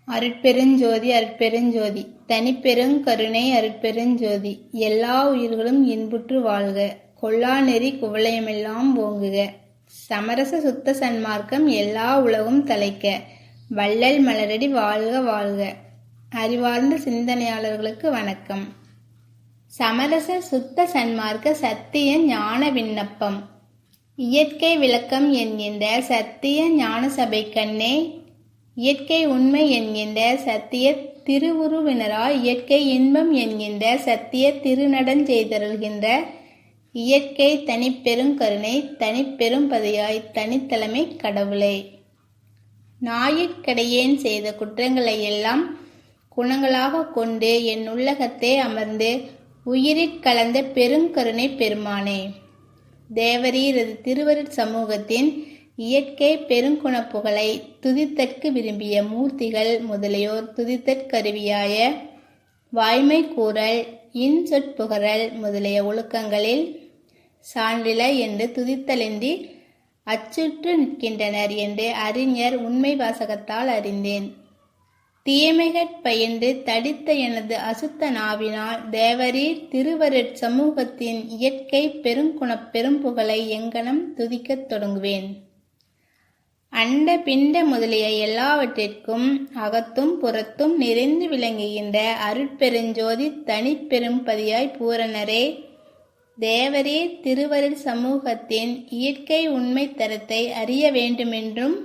அருட்பெருஞ்சோதி அருட்பெருஞ்சோதி தனிப்பெருங் கருணை அருட்பெருஞ்சோதி. எல்லா உயிர்களும் இன்புற்று வாழ்க. கொல்லா நெறி குவலயமெல்லாம் ஓங்குக. சமரச சுத்த சன்மார்க்கம் எல்லா உலகும் தழைக்க. வள்ளல் மலரடி வாழ்க வாழ்க. அறிவார்ந்த சிந்தனையாளர்களுக்கு வணக்கம். சமரச சுத்த சன்மார்க்க சத்திய ஞான விண்ணப்பம். இயற்கை விளக்கம் என்கின்ற சத்திய ஞான சபை கண்ணே, இயற்கை உண்மை என்கின்ற சத்திய திருவுருவினராய் இயற்கை இன்பம் என்கின்ற சத்திய திருநடன் செய்தருள்கின்ற இயற்கை தனிப்பெரும் கருணை தனிப்பெரும் பதியாய் தனித்தலைமை கடவுளே, ஞாயிற்கடையேன் செய்த குற்றங்களை எல்லாம் குணங்களாக கொண்டு என் உள்ளகத்தே அமர்ந்து உயிரிற் பெருங்கருணை பெருமானே, தேவரீரது திருவருட் சமூகத்தின் இயற்கை பெருங்குணப்புகளை துதித்தற்கு விரும்பிய மூர்த்திகள் முதலியோர் துதித்தற்கருவியாய வாய்மை கூறல் இன்சொற்புகழல் முதலிய ஒழுக்கங்களில் சான்றில என்று துதித்தலின்றி அச்சுற்று நிற்கின்றனர் என்று அறிஞர் உண்மை வாசகத்தால் அறிந்தேன். தீமைகட் பயின்று தடித்த எனது அசுத்த நாவினால் தேவரீர் திருவருட் சமூகத்தின் இயற்கை பெருங்குணப் பெரும்புகளை எங்கனம் துதிக்கத் தொடங்குவேன். அண்ட பிண்ட முதலிய எல்லாவற்றிற்கும் அகத்தும் புறத்தும் நிறைந்து விளங்குகின்ற அருட்பெருஞ்சோதி தனிப்பெரும்பதியாய் பூரணரே, தேவரீர் திருவருட் சமூகத்தின் இயற்கை உண்மை தரத்தை அறிய வேண்டுமென்றும்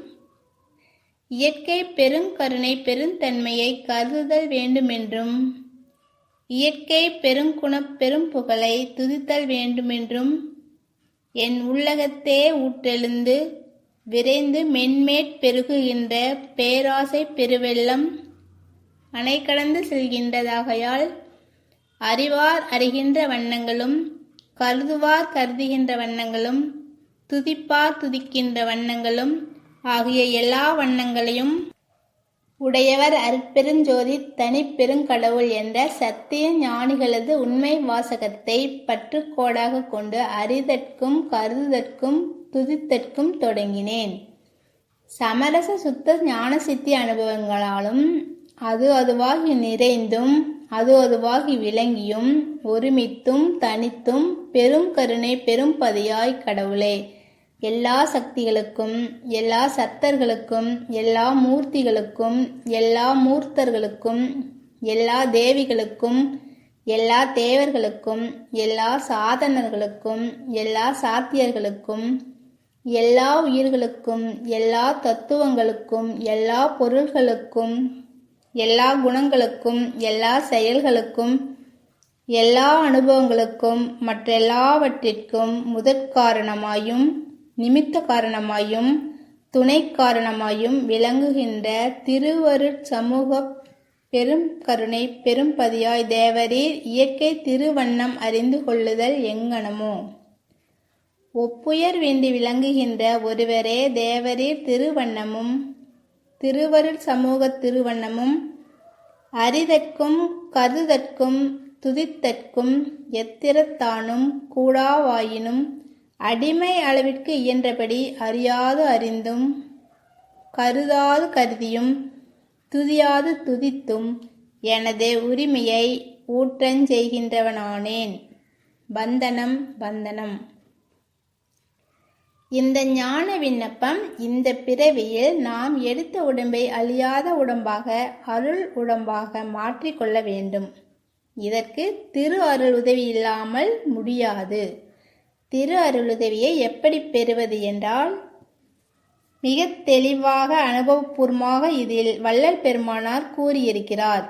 இயற்கை பெருங்கருணை பெருந்தன்மையை கருதுதல் வேண்டுமென்றும் இயற்கை பெருங்குணப் பெரும்புகழை துதித்தல் வேண்டுமென்றும் என் உள்ளகத்தே ஊற்றெழுந்து விரைந்து மென்மேற் பெருகுகின்ற பேராசை பெருவெள்ளம் அணை கடந்து செல்கின்றதாகையால் அறிவார் அறிகின்ற வண்ணங்களும் கருதுவார் கருதுகின்ற வண்ணங்களும் துதிப்பார் துதிக்கின்ற வண்ணங்களும் ஆகிய எல்லா வண்ணங்களையும் உடையவர் அருட்பெருஞ்சோதி தனிப்பெருங்கடவுள் என்ற சத்திய ஞானிகளது உண்மை வாசகத்தை பற்றுக்கோடாக கொண்டு அறிதற்கும் கருதுதற்கும் துதித்தற்கும் தொடங்கினேன். சமரச சுத்த ஞான சித்தி அனுபவங்களாலும் அது அதுவாகி நிறைந்தும் அது அதுவாகி விளங்கியும் ஒருமித்தும் தனித்தும் பெரும் கருணை பெரும்பதியாய் கடவுளே, எல்லா சக்திகளுக்கும் எல்லா சத்தர்களுக்கும் எல்லா மூர்த்திகளுக்கும் எல்லா மூர்த்தர்களுக்கும் எல்லா தேவிகளுக்கும் எல்லா தேவர்களுக்கும் எல்லா சாதனர்களுக்கும் எல்லா சாத்தியர்களுக்கும் எல்லா உயிர்களுக்கும் எல்லா தத்துவங்களுக்கும் எல்லா பொருள்களுக்கும் எல்லா குணங்களுக்கும் எல்லா செயல்களுக்கும் எல்லா அனுபவங்களுக்கும் மற்றெல்லாவற்றிற்கும் முதற்காரணமாயும் நிமித்த காரணமாயும் துணை காரணமாயும் விளங்குகின்ற திருவருட் சமூக பெரும் கருணை பெரும்பதியாய் தேவரீர் இயற்கை திருவண்ணம் அறிந்து கொள்ளுதல் எங்கனமோ. ஒப்புயர் வேண்டி விளங்குகின்ற ஒருவரே தேவரீர் திருவண்ணமும் திருவருட் சமூக திருவண்ணமும் அறிதற்கும் கருதற்கும் துதித்தற்கும் எத்திரத்தானும் கூடாவாயினும் அடிமை அளவிற்கு இயன்றபடி அறியாது அறிந்தும் கருதாது கருதியும் துதியாது துதித்தும் எனது உரிமையை ஊற்றஞ் செய்கின்றவனானேன். வந்தனம் வந்தனம். இந்த ஞான விண்ணப்பம் இந்த பிறவியில் நாம் எடுத்த உடம்பை அழியாத உடம்பாக அருள் உடம்பாக மாற்றிக்கொள்ள வேண்டும். இதற்கு திரு அருள் உதவி இல்லாமல் முடியாது. திரு அருளுதவியை எப்படி பெறுவது என்றால், மிக தெளிவாக அனுபவபூர்வமாக இதில் வள்ளல் பெருமானார் கூறியிருக்கிறார்.